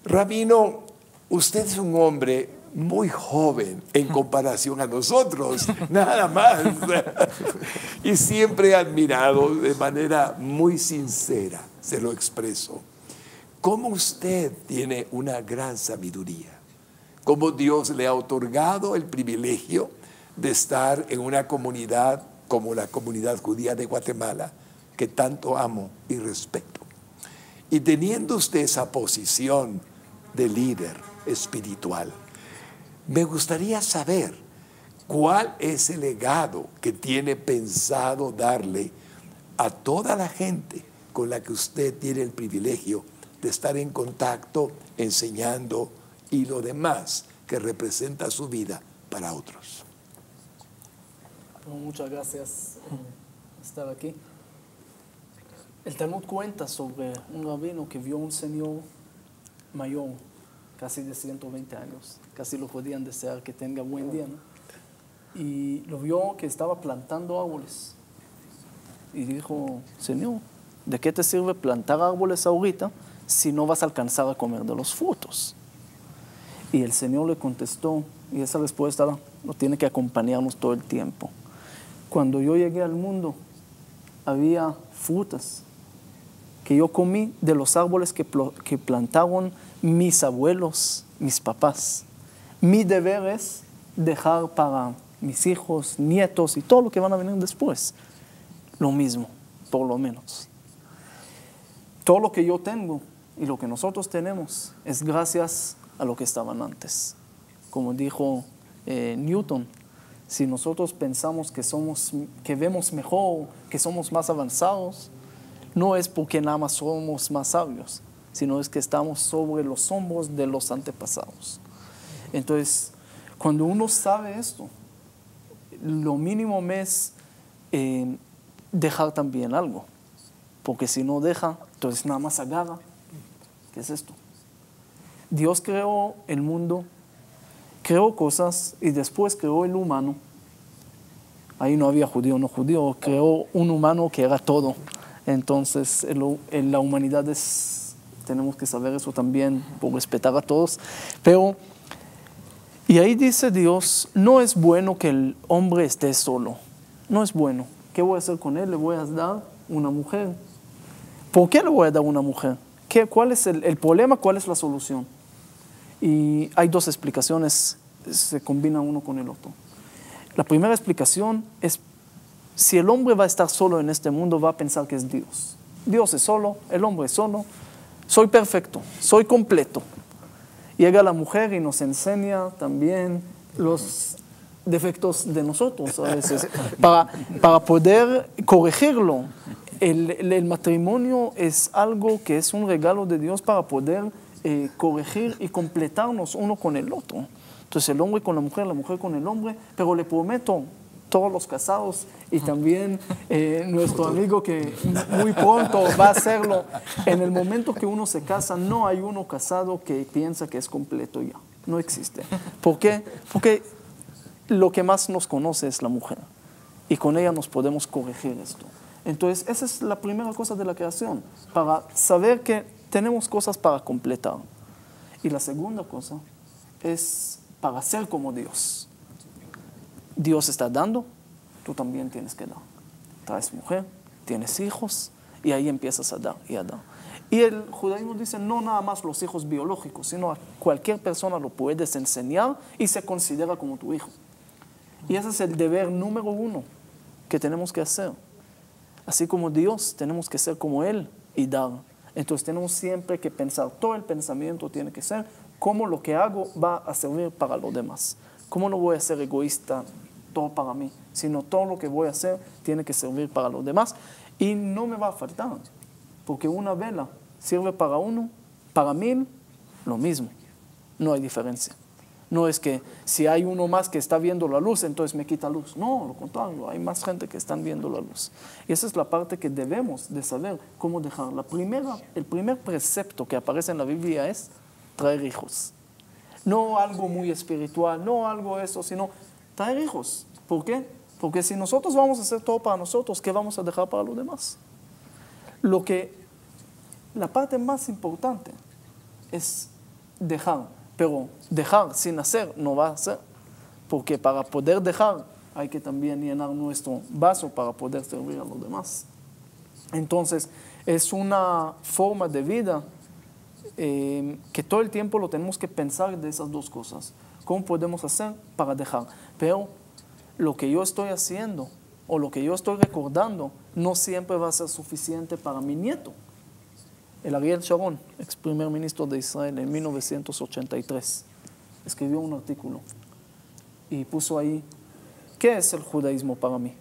Rabino, usted es un hombre muy joven en comparación a nosotros, nada más. Y siempre he admirado de manera muy sincera, se lo expreso, cómo usted tiene una gran sabiduría, cómo Dios le ha otorgado el privilegio de estar en una comunidad como la comunidad judía de Guatemala, que tanto amo y respeto. Y teniendo usted esa posición de líder espiritual, me gustaría saber cuál es el legado que tiene pensado darle a toda la gente con la que usted tiene el privilegio de estar en contacto, enseñando y lo demás que representa su vida para otros. Bueno, muchas gracias por estar aquí. El Talmud cuenta sobre un rabino que vio a un señor mayor, casi de 120 años, casi lo podían desear que tenga buen día, ¿no? Y lo vio que estaba plantando árboles. Y dijo, Señor, ¿de qué te sirve plantar árboles ahorita si no vas a alcanzar a comer de los frutos? Y el Señor le contestó, y esa respuesta no tiene que acompañarnos todo el tiempo. Cuando yo llegué al mundo, había frutas que yo comí de los árboles que plantaron mis abuelos, mis papás. Mi deber es dejar para mis hijos, nietos y todo lo que van a venir después lo mismo, por lo menos. Todo lo que yo tengo y lo que nosotros tenemos es gracias a lo que estaban antes. Como dijo Newton, si nosotros pensamos que vemos mejor, que somos más avanzados, no es porque nada más somos más sabios, sino es que estamos sobre los hombros de los antepasados. Entonces, cuando uno sabe esto, lo mínimo es dejar también algo, porque si no deja, entonces nada más agarra. ¿Qué es esto? Dios creó el mundo, creó cosas y después creó el humano. Ahí no había judío, no judío, creó un humano que era todo. Entonces, en la humanidad tenemos que saber eso también, por respetar a todos. Y ahí dice Dios, no es bueno que el hombre esté solo. No es bueno. ¿Qué voy a hacer con él? Le voy a dar una mujer. ¿Por qué le voy a dar una mujer? ¿Cuál es el problema? ¿Cuál es la solución? Y hay dos explicaciones, se combinan uno con el otro. La primera explicación es, si el hombre va a estar solo en este mundo, va a pensar que es Dios. Dios es solo, el hombre es solo, soy perfecto, soy completo. Llega la mujer y nos enseña también los defectos de nosotros a veces, para poder corregirlo. El matrimonio es algo que es un regalo de Dios para poder corregir y completarnos uno con el otro. Entonces el hombre con la mujer con el hombre, pero le prometo, todos los casados y también nuestro amigo que muy pronto va a hacerlo, en el momento que uno se casa, no hay uno casado que piensa que es completo ya, no existe. ¿Por qué? Porque lo que más nos conoce es la mujer y con ella nos podemos corregir esto. Entonces esa es la primera cosa de la creación, para saber que tenemos cosas para completar. Y la segunda cosa es para ser como Dios. Dios está dando, tú también tienes que dar. Traes mujer, tienes hijos y ahí empiezas a dar y a dar. Y el judaísmo dice no nada más los hijos biológicos, sino a cualquier persona lo puedes enseñar y se considera como tu hijo. Y ese es el deber número uno que tenemos que hacer. Así como Dios, tenemos que ser como Él y dar. Entonces tenemos siempre que pensar, todo el pensamiento tiene que ser cómo lo que hago va a servir para los demás. Cómo no voy a ser egoísta, todo para mí, sino todo lo que voy a hacer tiene que servir para los demás y no me va a faltar, porque una vela sirve para uno, para 1000, lo mismo, no hay diferencia. No es que si hay uno más que está viendo la luz, entonces me quita luz. No, lo contrario, hay más gente que están viendo la luz. Y esa es la parte que debemos de saber cómo dejar. El primer precepto que aparece en la Biblia es traer hijos. No algo muy espiritual, no algo eso, sino traer hijos. ¿Por qué? Porque si nosotros vamos a hacer todo para nosotros, ¿qué vamos a dejar para los demás? La parte más importante es dejar, pero dejar sin hacer no va a ser, porque para poder dejar hay que también llenar nuestro vaso para poder servir a los demás. Entonces, es una forma de vida que todo el tiempo lo tenemos que pensar de esas dos cosas. ¿Cómo podemos hacer para dejar? Pero lo que yo estoy haciendo o lo que yo estoy recordando no siempre va a ser suficiente para mi nieto. El Ariel Sharon, ex primer ministro de Israel en 1983, escribió un artículo y puso ahí, ¿qué es el judaísmo para mí?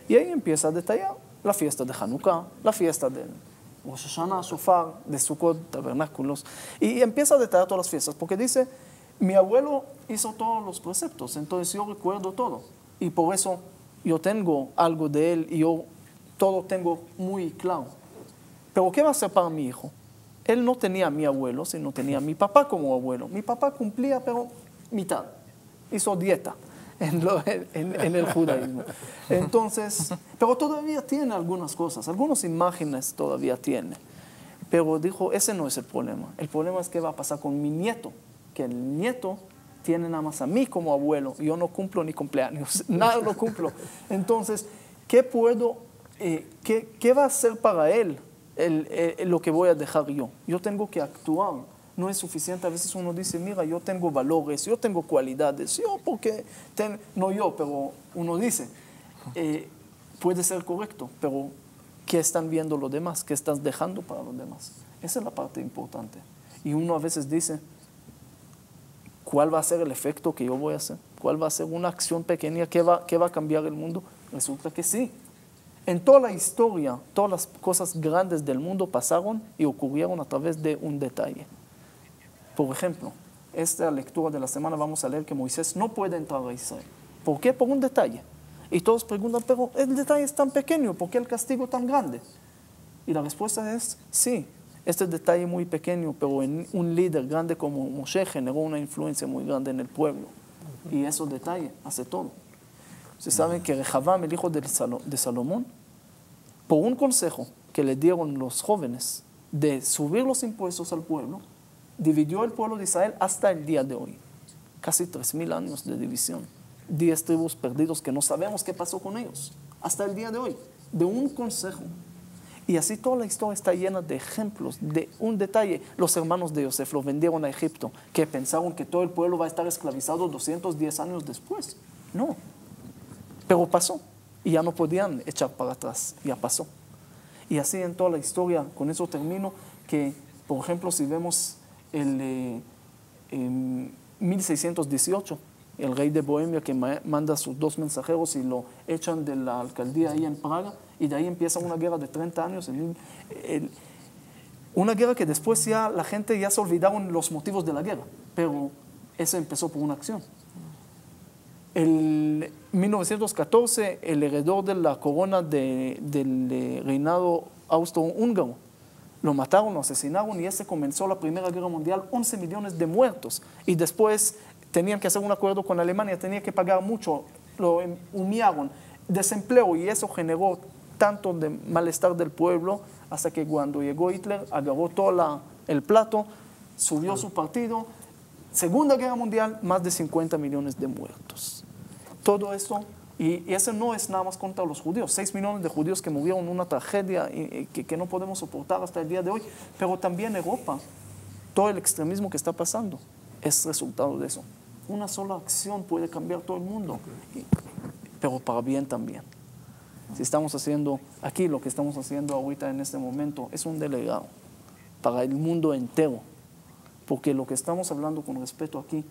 Y ahí empieza a detallar la fiesta de Hanukkah, la fiesta de Rosh Hashanah, Shofar, de Sukkot, tabernáculos, y empieza a detallar todas las fiestas, porque dice, mi abuelo hizo todos los preceptos, entonces yo recuerdo todo, y por eso yo tengo algo de él, y yo todo tengo muy claro. Pero ¿qué va a hacer para mi hijo? Él no tenía a mi abuelo, sino tenía a mi papá como abuelo. Mi papá cumplía, pero mitad, hizo dieta en el judaísmo. Entonces, pero todavía tiene algunas cosas, algunas imágenes todavía tiene. Pero dijo, ese no es el problema. El problema es qué va a pasar con mi nieto, que el nieto tiene nada más a mí como abuelo. Yo no cumplo ni cumpleaños, nada lo cumplo. Entonces, ¿qué puedo, qué va a ser para él lo que voy a dejar yo? Yo tengo que actuar. No es suficiente. A veces uno dice, mira, yo tengo valores, yo tengo cualidades, yo porque, no yo, pero uno dice, puede ser correcto, pero ¿qué están viendo los demás? ¿Qué estás dejando para los demás? Esa es la parte importante. Y uno a veces dice, ¿cuál va a ser el efecto que yo voy a hacer? ¿Cuál va a ser una acción pequeña que va a cambiar el mundo? Resulta que sí. En toda la historia, todas las cosas grandes del mundo pasaron y ocurrieron a través de un detalle. Por ejemplo, esta lectura de la semana vamos a leer que Moisés no puede entrar a Israel. ¿Por qué? Por un detalle. Y todos preguntan, pero el detalle es tan pequeño, ¿por qué el castigo tan grande? Y la respuesta es, sí, este detalle muy pequeño, pero en un líder grande como Moshe generó una influencia muy grande en el pueblo. Y ese detalle hace todo. Ustedes saben que Rehabam, el hijo de Salomón, por un consejo que le dieron los jóvenes de subir los impuestos al pueblo, dividió el pueblo de Israel hasta el día de hoy. Casi 3,000 años de división. 10 tribus perdidos que no sabemos qué pasó con ellos. Hasta el día de hoy. De un consejo. Y así toda la historia está llena de ejemplos, de un detalle. Los hermanos de Yosef lo vendieron a Egipto, que pensaron que todo el pueblo va a estar esclavizado 210 años después. No. Pero pasó. Y ya no podían echar para atrás. Ya pasó. Y así en toda la historia, con eso termino, que, por ejemplo, si vemos en 1618, el rey de Bohemia que manda a sus 2 mensajeros y lo echan de la alcaldía ahí en Praga, y de ahí empieza una guerra de 30 años, una guerra que después ya la gente ya se olvidaron los motivos de la guerra, pero eso empezó por una acción. En 1914, el heredor de la corona del reinado austrohúngaro, lo mataron, lo asesinaron, y ese comenzó la Primera Guerra Mundial, 11 millones de muertos. Y después tenían que hacer un acuerdo con Alemania, tenían que pagar mucho, lo humillaron, desempleo, y eso generó tanto de malestar del pueblo, hasta que cuando llegó Hitler, agarró todo el plato, subió su partido, Segunda Guerra Mundial, más de 50 millones de muertos. Todo eso. Y eso no es nada más contra los judíos. 6 millones de judíos que murieron en una tragedia que no podemos soportar hasta el día de hoy. Pero también Europa, todo el extremismo que está pasando es resultado de eso. Una sola acción puede cambiar todo el mundo, pero para bien también. Si estamos haciendo aquí, lo que estamos haciendo ahorita en este momento es un delegado para el mundo entero. Porque lo que estamos hablando con respeto aquí,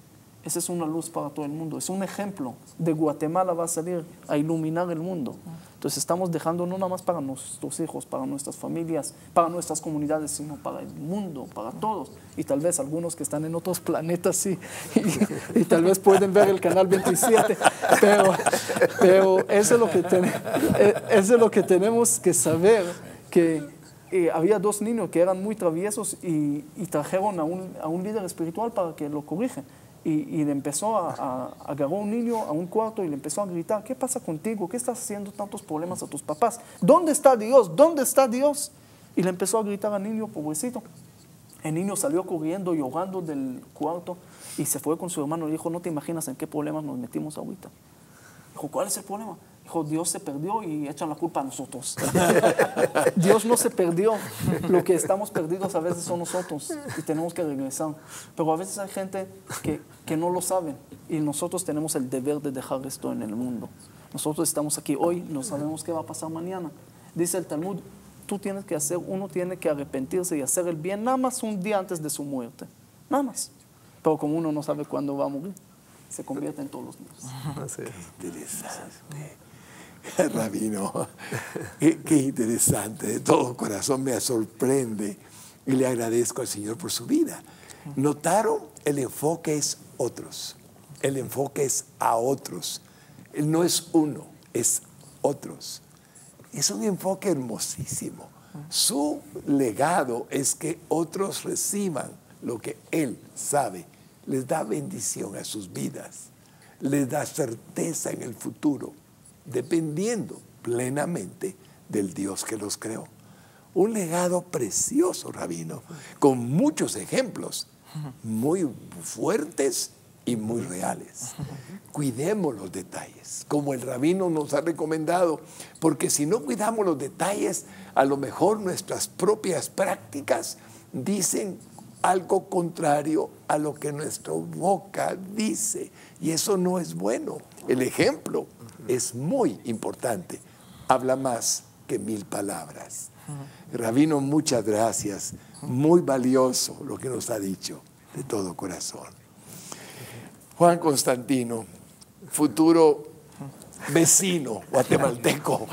esa es una luz para todo el mundo. Es un ejemplo. De Guatemala va a salir a iluminar el mundo. Entonces estamos dejando no nada más para nuestros hijos, para nuestras familias, para nuestras comunidades, sino para el mundo, para todos. Y tal vez algunos que están en otros planetas, sí. Y tal vez pueden ver el canal 27. Pero eso es lo que tenemos que saber, que había 2 niños que eran muy traviesos y trajeron a un líder espiritual para que lo corrija. Y le empezó agarró a un niño a un cuarto y le empezó a gritar, ¿qué pasa contigo? ¿Qué estás haciendo tantos problemas a tus papás? ¿Dónde está Dios? ¿Dónde está Dios? Y le empezó a gritar al niño, pobrecito. El niño salió corriendo, llorando del cuarto y se fue con su hermano y dijo, no te imaginas en qué problemas nos metimos ahorita. Dijo, ¿cuál es el problema? Dijo, Dios se perdió y echan la culpa a nosotros. Dios no se perdió. Lo que estamos perdidos a veces son nosotros y tenemos que regresar. Pero a veces hay gente que no lo sabe y nosotros tenemos el deber de dejar esto en el mundo. Nosotros estamos aquí hoy, no sabemos qué va a pasar mañana. Dice el Talmud, uno tiene que arrepentirse y hacer el bien nada más un día antes de su muerte. Nada más. Pero como uno no sabe cuándo va a morir, se convierte en todos los días. Qué interesante. Rabino, qué interesante. De todo corazón me sorprende y le agradezco al Señor por su vida. ¿Notaron? El enfoque es otros. El enfoque es a otros. No es uno, es otros. Es un enfoque hermosísimo. Su legado es que otros reciban lo que Él sabe. Les da bendición a sus vidas. Les da certeza en el futuro, dependiendo plenamente del Dios que los creó. Un legado precioso, Rabino, con muchos ejemplos muy fuertes y muy reales. Cuidemos los detalles, como el Rabino nos ha recomendado, porque si no cuidamos los detalles, a lo mejor nuestras propias prácticas dicen algo contrario a lo que nuestra boca dice, y eso no es bueno. El ejemplo es muy importante, habla más que 1000 palabras. Rabino, muchas gracias, muy valioso lo que nos ha dicho de todo corazón. Juan Constantino, futuro vecino guatemalteco.